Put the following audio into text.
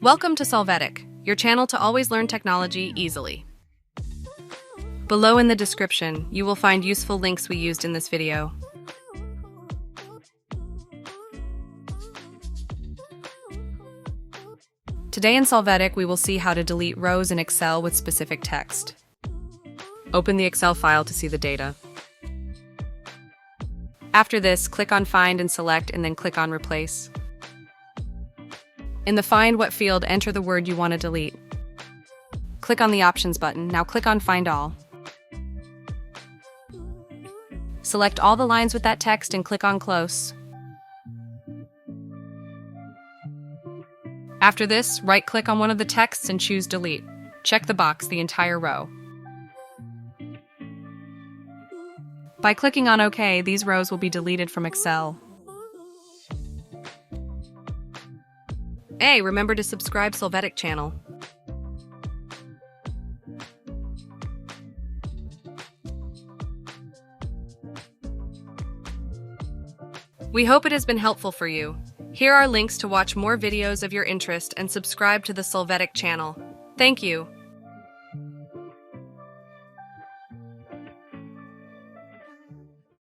Welcome to Solvetic, your channel to always learn technology easily. Below in the description, you will find useful links we used in this video. Today in Solvetic, we will see how to delete rows in Excel with specific text. Open the Excel file to see the data. After this, click on Find and select, and then click on Replace. In the Find What field, enter the word you want to delete. Click on the Options button. Now click on Find All. Select all the lines with that text and click on Close. After this, right-click on one of the texts and choose Delete. Check the box, the entire row. By clicking on OK, these rows will be deleted from Excel. Hey, remember to subscribe Solvetic channel. We hope it has been helpful for you. Here are links to watch more videos of your interest and subscribe to the Solvetic channel. Thank you.